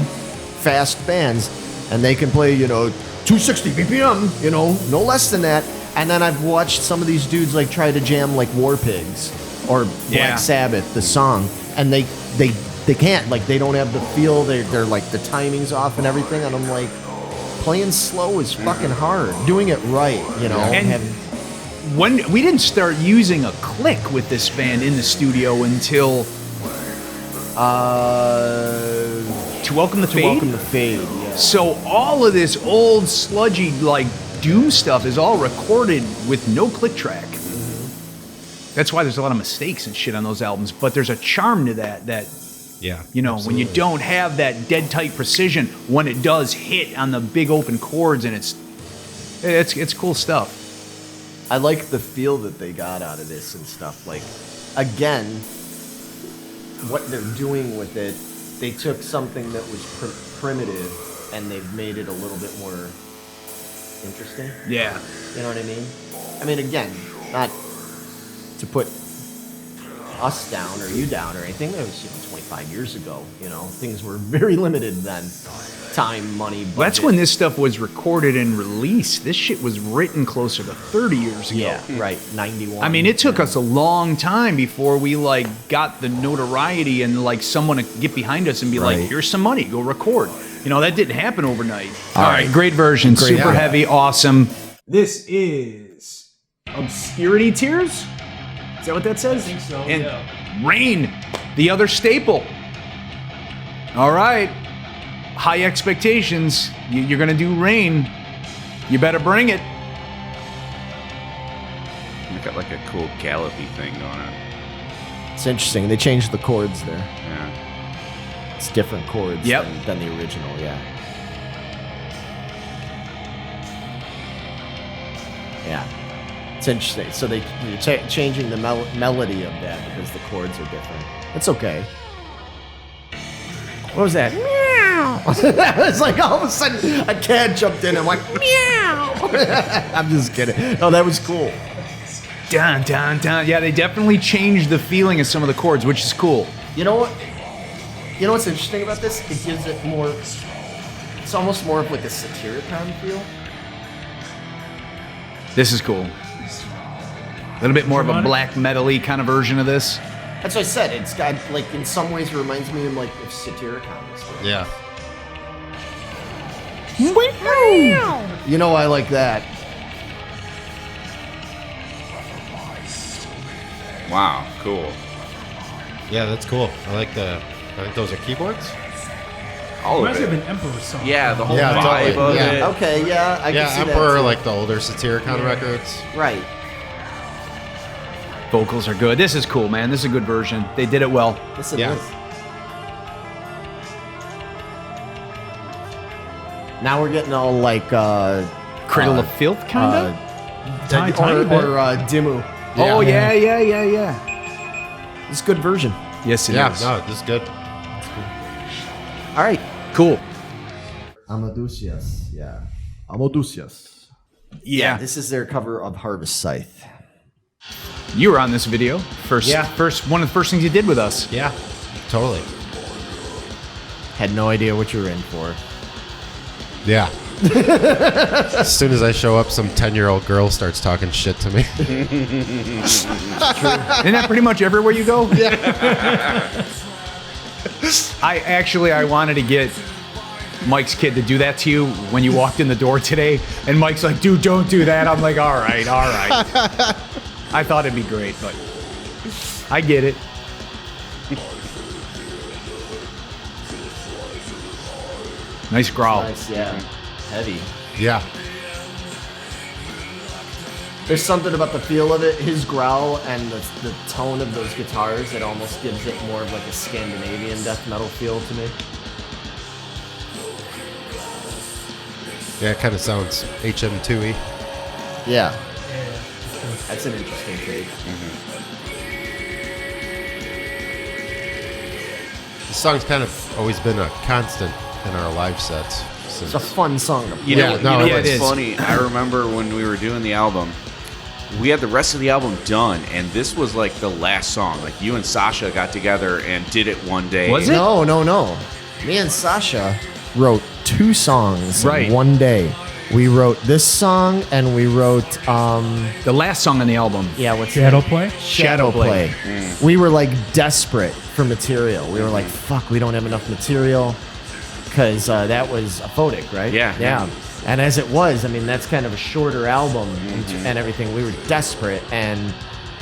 fast bands. And they can play, 260 BPM, no less than that. And then I've watched some of these dudes, like, try to jam, like, War Pigs or Black Yeah. Sabbath, the song. And they can't. Like, they don't have the feel. They're like, the timing's off and everything. And I'm like, playing slow is fucking hard. Doing it right, And- When we didn't start using a click with this band in the studio until To Welcome the Fade. Welcome to Fade. Yeah. So all of this old sludgy like doom stuff is all recorded with no click track. That's why there's a lot of mistakes and shit on those albums. But there's a charm to that Yeah. when you don't have that dead tight precision, when it does hit on the big open chords, and it's cool stuff. I like the feel that they got out of this and stuff. Like, again, what they're doing with it, they took something that was primitive and they've made it a little bit more interesting. Yeah. You know what I mean? I mean, again, not to put us down or you down or anything. That was 25 years ago. Things were very limited then. time, money, budget. That's when this stuff was recorded and released. This shit was written closer to 30 years ago. Yeah, right. 91. I mean, it took us a long time before we like got the notoriety and like someone to get behind us and be like, here's some money, go record. You know, that didn't happen overnight. All right, great version, super heavy, awesome. This is Obscurity Tears? Is that what that says? I think so, and Rain, the other staple. All right, high expectations. You're gonna do Rain. You better bring it. They got like a cool gallopy thing going on. It's interesting. They changed the chords there. Yeah. It's different chords than the original, yeah. Yeah. It's interesting. So they're changing the melody of that because the chords are different. It's okay. What was that? Meow! It's like all of a sudden a cat jumped in and went, meow! I'm just kidding. No, that was cool. Dun, dun, dun. Yeah, they definitely changed the feeling of some of the chords, which is cool. You know what? You know what's interesting about this? It gives it more... It's almost more of like a Satyricon feel. This is cool. A little bit more of a black metal-y kind of version of this. That's what I said. It's got, like, in some ways it reminds me of, like, if Satyricon was there. Yeah. You know I like that. Wow, cool. Yeah, that's cool. I think those are keyboards. All of Reminds me of it. an Emperor song. Yeah, the whole Yeah, vibe totally. of Yeah. it. Okay, yeah, I can see Emperor, that. too. like the older Satyricon records. Right. Vocals are good. This is cool, man. This is a good version. They did it well. Yes, it Yeah. is. Now we're getting all like Cradle of Filth, kind of? Tiny bit. Dimmu. Yeah. Oh, yeah. It's a good version. Yes, it is. Yeah, no, this is good. All right. Cool. Amaduscias. Yeah. Amaduscias. Yeah. This is their cover of Harvest Scythe. You were on this video. Yeah. One of the first things you did with us. Yeah, totally. Had no idea what you were in for. Yeah. As soon as I show up, some 10-year-old girl starts talking shit to me. Isn't that pretty much everywhere you go? Yeah. I wanted to get Mike's kid to do that to you when you walked in the door today, and Mike's like, dude, don't do that. I'm like, all right. I thought it'd be great, but I get it. Nice growl. Nice, yeah. Heavy. Yeah. There's something about the feel of it, his growl, and the tone of those guitars that almost gives it more of like a Scandinavian death metal feel to me. Yeah, it kind of sounds HM2-y. Yeah. That's an interesting take. This song's kind of always been a constant in our live sets. It's a fun song to play. You know, no, you know it what's is. funny? I remember when we were doing the album, we had the rest of the album done, and this was like the last song. Like you and Sasha got together and did it one day. Was it? No. Me and Sasha wrote 2 songs in one day. We wrote this song and we wrote The last song on the album. what's Shadow Play? Shadow Play. We were like desperate for material. We were like, fuck, we don't have enough material. Because that was Aphotic, right? Yeah. And as it was, I mean, that's kind of a shorter album and everything. We were desperate, and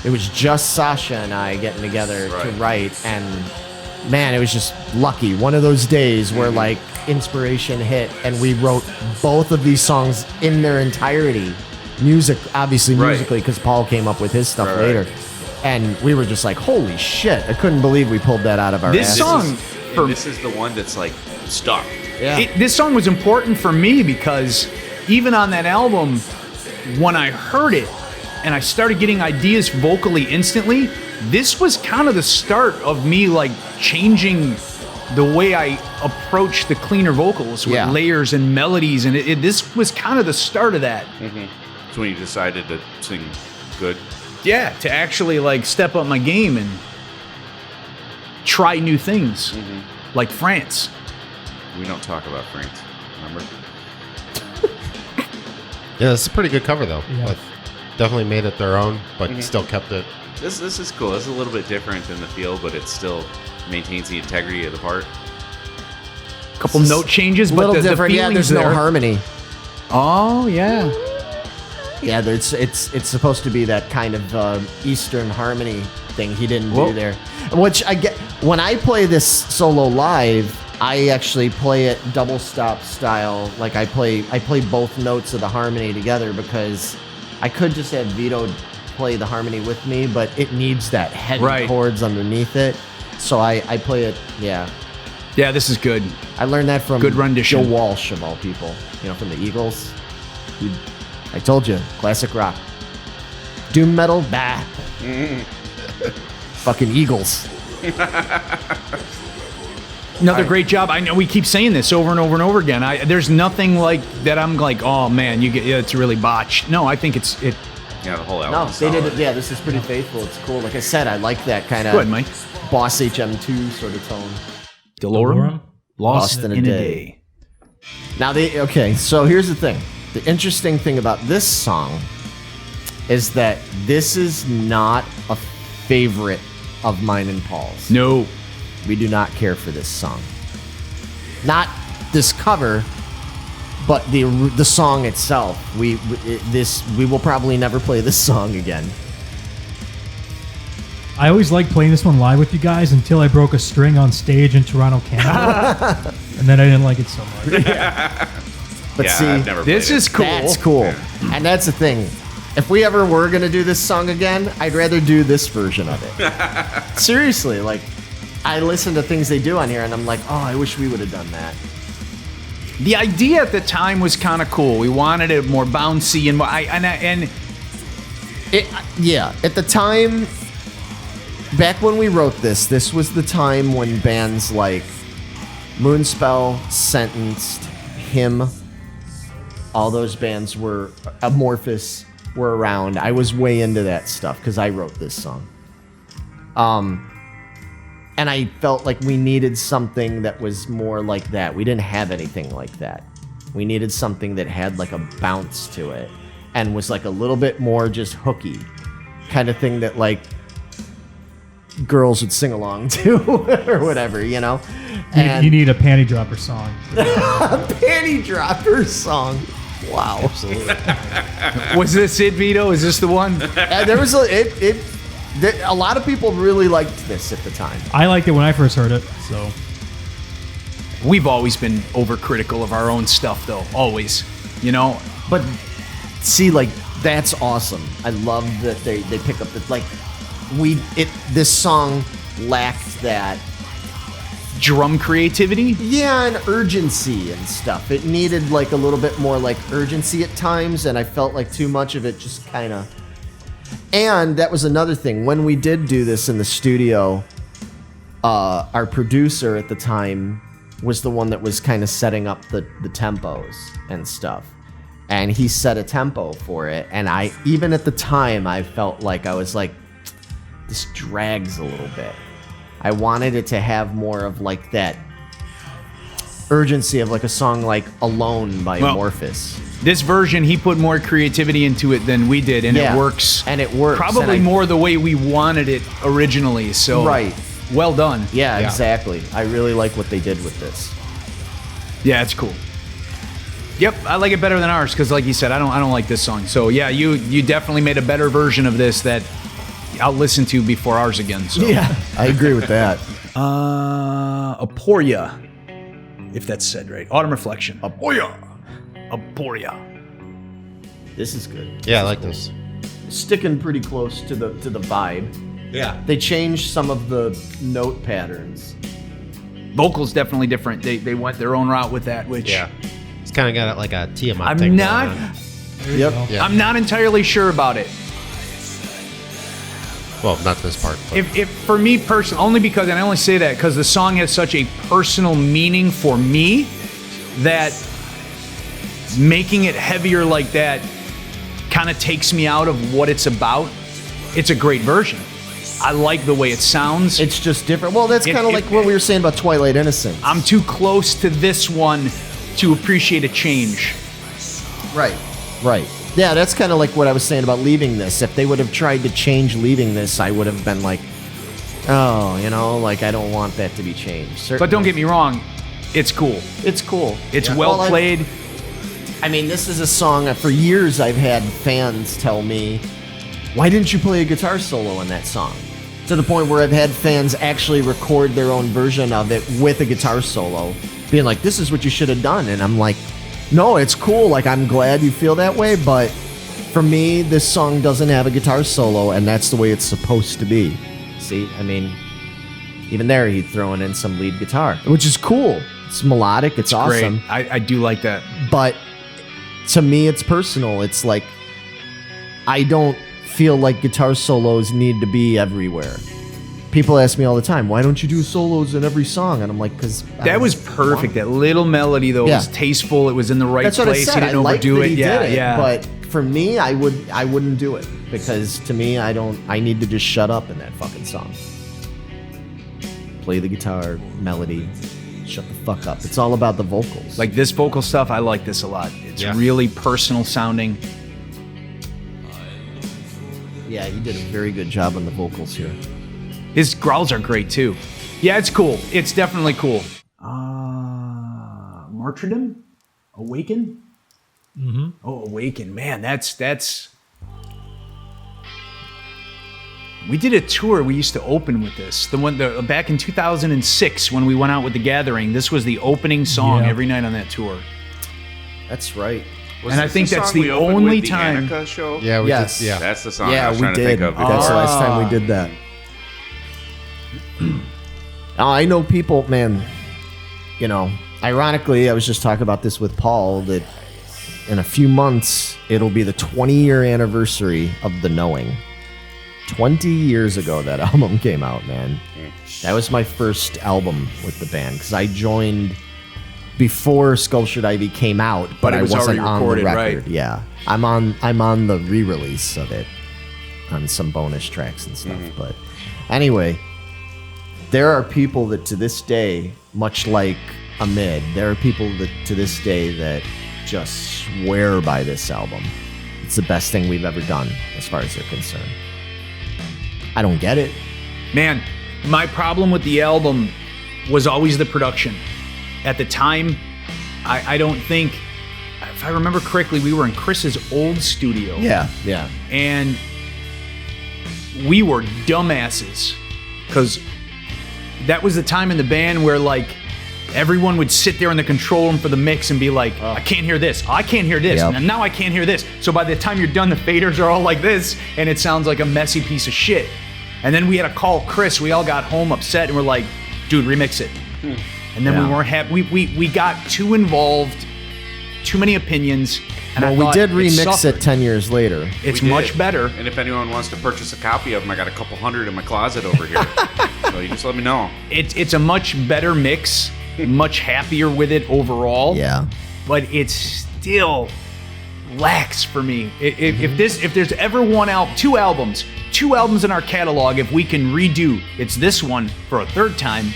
it was just Sasha and I getting together to write. And man, it was just lucky. One of those days where like inspiration hit, and we wrote both of these songs in their entirety. Obviously musically, because Paul came up with his stuff later. And we were just like, holy shit. I couldn't believe we pulled that out of our This ass. song, This is the one that's like stuck. Yeah. This song was important for me because even on that album, when I heard it and I started getting ideas vocally instantly, this was kind of the start of me like changing the way I approach the cleaner vocals with layers and melodies, and this was kind of the start of that. So when you decided to sing good. Yeah, to actually like step up my game and try new things, like France. We don't talk about Frank. Remember? Yeah, it's a pretty good cover though. Yeah. Like, definitely made it their own, but still kept it. This is cool. This is a little bit different in the feel, but it still maintains the integrity of the part. Couple note changes, A but little the different. Yeah, feeling's there's no there. harmony. Oh yeah. Yeah, it's supposed to be that kind of Eastern harmony thing he didn't Whoa. do there. Which I get when I play this solo live, I actually play it double stop style. Like I play both notes of the harmony together because I could just have Vito play the harmony with me, but it needs that heavy Right. chords underneath it. So I play it. Yeah, Yeah, this is good. I learned that from Good rendition. Joe Walsh of all people. You know, from the Eagles. I told you, classic rock. Doom metal, bah. Fucking Eagles. Another great job. I know we keep saying this over and over and over again. There's nothing like that. I'm like, oh man, it's really botched. No, I think it. Yeah, the whole No, album. they did it. Yeah, this is pretty faithful. It's cool. Like I said, I like that kind Go ahead, of Mike. Boss HM2 sort of tone. Dolorem, Lost in a Day. Now okay, so here's the thing. The interesting thing about this song is that this is not a favorite of mine and Paul's. No. We do not care for this song. Not this cover, but the song itself. We will probably never play this song again. I always liked playing this one live with you guys until I broke a string on stage in Toronto, Canada. And then I didn't like it so much. But Yeah, see, I've never This played it. is cool. that's cool. And that's the thing. If we ever were going to do this song again, I'd rather do this version of it. Seriously, like, I listen to things they do on here, and I'm like, oh, I wish we would have done that. The idea at the time was kind of cool. We wanted it more bouncy and Yeah, at the time, back when we wrote this was the time when bands like Moonspell, Sentenced, Him, all those bands were, Amorphous, were around. I was way into that stuff because I wrote this song. And I felt like we needed something that was more like that. We didn't have anything like that. We needed something that had like a bounce to it and was like a little bit more just hooky kind of thing that like girls would sing along to or whatever, you know? And You need a panty dropper song. panty dropper song. Wow. Absolutely. was this it, Vito? Is this the one? There was a lot of people really liked this at the time. I liked it when I first heard it, so We've always been overcritical of our own stuff, though. Always. You know? But see, like, that's awesome. I love that they pick up the like this song lacked that Drum creativity? yeah, and urgency and stuff. It needed like a little bit more like urgency at times, and I felt like too much of it just kind of. And that was another thing. When we did do this in the studio, our producer at the time was the one that was kind of setting up the tempos and stuff. And he set a tempo for it. And I, even at the time, I felt like I was like, this drags a little bit. I wanted it to have more of like that urgency of like a song like Alone by Well, Amorphous. This version, he put more creativity into it than we did, and Yeah, it works. and it works, Probably and I- more the way we wanted it originally. So, Right. Well done. Yeah, exactly. I really like what they did with this. Yeah, it's cool. Yep, I like it better than ours because, like you said, I don't like this song. So yeah, you definitely made a better version of this that I'll listen to before ours again. So Yeah, I agree with that. Aporya, if that's said right. Autumn Reflection. Aporya. This is good. Yeah, I like this. Sticking pretty close to the vibe. Yeah. They changed some of the note patterns. Vocals definitely different. They went their own route with that, which Yeah. It's kind of got like a Tiamat I'm thing not. going on. Yep. Yeah. I'm not entirely sure about it. Well, not this part. But If for me personally, only because, and I only say that because the song has such a personal meaning for me that making it heavier like that kind of takes me out of what it's about. It's a great version. I like the way it sounds. It's just different. Well, that's kind of like what we were saying about Twilight Innocence. I'm too close to this one to appreciate a change. Right. Yeah, that's kind of like what I was saying about Leaving This. If they would have tried to change Leaving This, I would have been like, oh, like I don't want that to be changed. But don't get me wrong, it's cool. It's cool. It's well played. I mean, this is a song for years I've had fans tell me, why didn't you play a guitar solo in that song? To the point where I've had fans actually record their own version of it with a guitar solo, being like, this is what you should have done. And I'm like, no, it's cool. Like, I'm glad you feel that way. But for me, this song doesn't have a guitar solo, and that's the way it's supposed to be. See, I mean, even there, he's throwing in some lead guitar, which is cool. It's melodic. It's awesome. Great. I do like that. But to me, it's personal. It's like, I don't feel like guitar solos need to be everywhere. People ask me all the time, why don't you do solos in every song? And I'm like, because that was perfect. That little melody, though, was tasteful. It was in the right place. He didn't overdo it. Yeah. But for me, I wouldn't do it, because to me, I need to just shut up in that fucking song. Play the guitar, melody, shut the fuck up. It's all about the vocals. Like this vocal stuff, I like this a lot. It's really personal sounding. Yeah, he did a very good job on the vocals here. His growls are great too. Yeah, it's cool. It's definitely cool. Martyrdom? Awaken? Mm-hmm. Oh, Awaken. Man, that's... We did a tour. We used to open with this. Back in 2006 when we went out with The Gathering, this was the opening song every night on that tour. That's right. And I think that's the only time. The Annika show? Yeah, we did. Yeah, that's the song I was trying to think of. That's the last time we did that. I know people, man, ironically, I was just talking about this with Paul, that in a few months, it'll be the 20-year anniversary of The Knowing. 20 years ago, that album came out, man. That was my first album with the band, because I joined before Sculptured Ivy came out, but I wasn't on the record. Right? Yeah, I'm on the re-release of it, on some bonus tracks and stuff. Mm-hmm. But anyway, there are people that to this day, much like Amid, there are people that to this day that just swear by this album. It's the best thing we've ever done as far as they're concerned. I don't get it. Man, my problem with the album was always the production. At the time, I don't think, if I remember correctly, we were in Chris's old studio. Yeah. And we were dumbasses, because that was the time in the band where, like, everyone would sit there in the control room for the mix and be like, I can't hear this. I can't hear this. Yep. And now I can't hear this. So by the time you're done, the faders are all like this, and it sounds like a messy piece of shit. And then we had to call Chris. We all got home upset, and we're like, dude, remix it. And then we weren't happy. We got too involved, too many opinions. And we did remix it 10 years later. It's much better. And if anyone wants to purchase a copy of them, I got a couple hundred in my closet over here. So you just let me know. It's a much better mix. Much happier with it overall. Yeah. But it still lacks for me. If there's ever two albums in our catalog, if we can redo, it's this one for a third time,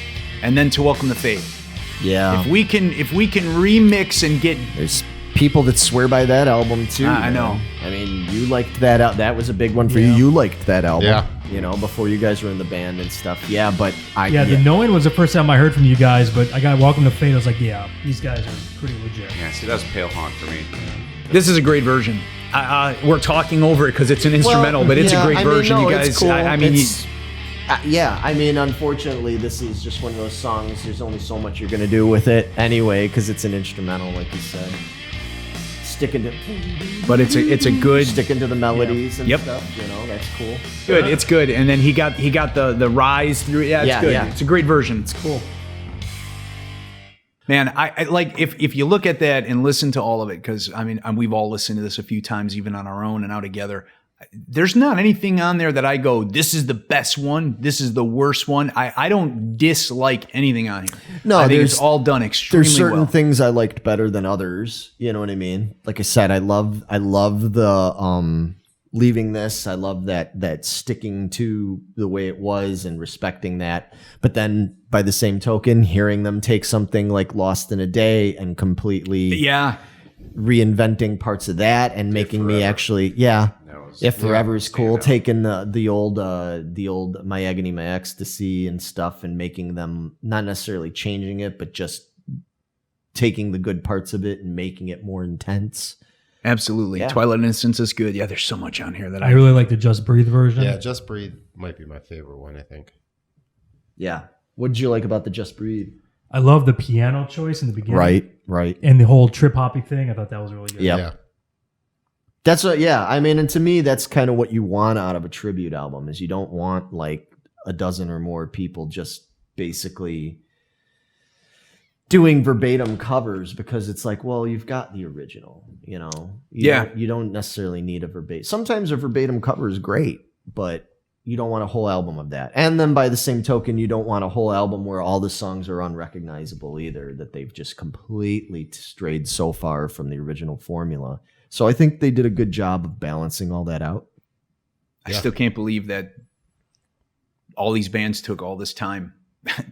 and then To Welcome the Fate. Yeah. If we can remix and get... There's people that swear by that album too. I know. I mean, you liked that out. That was a big one for you. You liked that album. Yeah. Before you guys were in the band and stuff. Yeah, but The Knowing was the first time I heard from you guys, but I got Welcome to Fate. I was like, yeah, these guys are pretty legit. Yeah, see, that's Pale Haunt for me. This is a great version. We're talking over it because it's an instrumental, but it's a great version, you guys. It's cool. I mean, Unfortunately, this is just one of those songs. There's only so much you're going to do with it anyway, because it's an instrumental, like you said. But it's a good sticking to the melodies and stuff. That's cool. Good, it's good. And then he got the rise through it. Yeah, it's good. Yeah. It's a great version. It's cool. Man, I like if you look at that and listen to all of it, because I mean we've all listened to this a few times, even on our own and out together. There's not anything on there that I go, this is the best one, this is the worst one. I don't dislike anything on here. No, I think it's all done extremely well. There's certain things I liked better than others. You know what I mean? Like I said, I love the leaving this. I love that sticking to the way it was and respecting that. But then by the same token, hearing them take something like Lost in a Day and completely reinventing parts of that and making me actually, If Forever is cool, taking the old My Agony, My Ecstacy and stuff and making them, not necessarily changing it, but just taking the good parts of it and making it more intense. Absolutely. Yeah. Twilight Innocence is good. Yeah, there's so much on here that I really like the Just Breathe version. Yeah, Just Breathe might be my favorite one, I think. Yeah. What did you like about the Just Breathe? I love the piano choice in the beginning. Right. And the whole trip hoppy thing. I thought that was really good. Yep. Yeah. That's what, I mean, and to me, that's kind of what you want out of a tribute album is you don't want like a dozen or more people just basically doing verbatim covers because it's like, well, you've got the original, you know? You don't necessarily need a verbatim. Sometimes a verbatim cover is great, but you don't want a whole album of that. And then by the same token, you don't want a whole album where all the songs are unrecognizable either, that they've just completely strayed so far from the original formula. So I think they did a good job of balancing all that out. I still can't believe that all these bands took all this time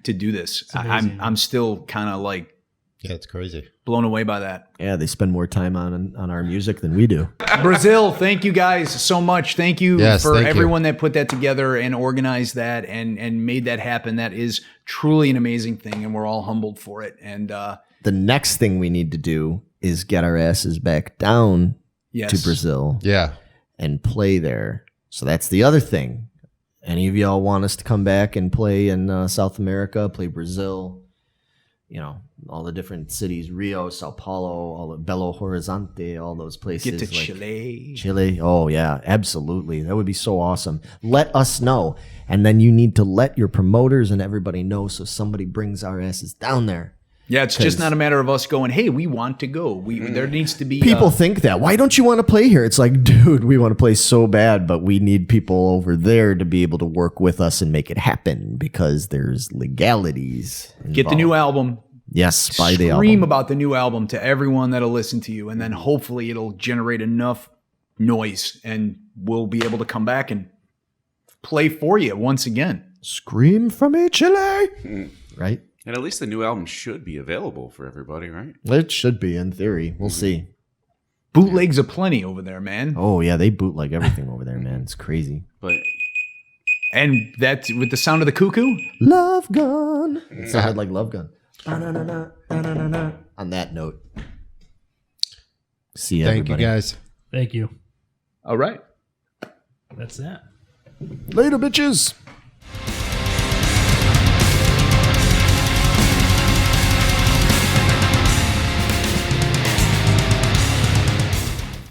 to do this. I'm still kind of like it's crazy. Blown away by that. Yeah, they spend more time on our music than we do. Brazil, thank you guys so much. Thank you for thank everyone that put that together and organized that and made that happen. That is truly an amazing thing, and we're all humbled for it. And the next thing we need to do is get our asses back down to Brazil. Yeah. And play there. So that's the other thing. Any of y'all want us to come back and play in South America, play Brazil, you know, all the different cities, Rio, Sao Paulo, all the Belo Horizonte, all those places. Get to like Chile. Chile. Oh, yeah, absolutely. That would be so awesome. Let us know. And then you need to let your promoters and everybody know so somebody brings our asses down there. Yeah, it's just not a matter of us going, hey, we want to go. There needs to be... People think that. Why don't you want to play here? It's like, dude, we want to play so bad, but we need people over there to be able to work with us and make it happen because there's legalities involved. Get the new album. Yes, buy the album. Scream about the new album to everyone that'll listen to you, and then hopefully it'll generate enough noise, and we'll be able to come back and play for you once again. Scream from Chile! Right? And at least the new album should be available for everybody, right? It should be, in theory. We'll see. Bootlegs aplenty over there, man. Oh, yeah, they bootleg everything over there, man. It's crazy. And that's with the sound of the cuckoo? Love Gun. It sounded like Love Gun. On that note. See you, Thank everybody. you, guys. Thank you. All right. That's that. Later, bitches.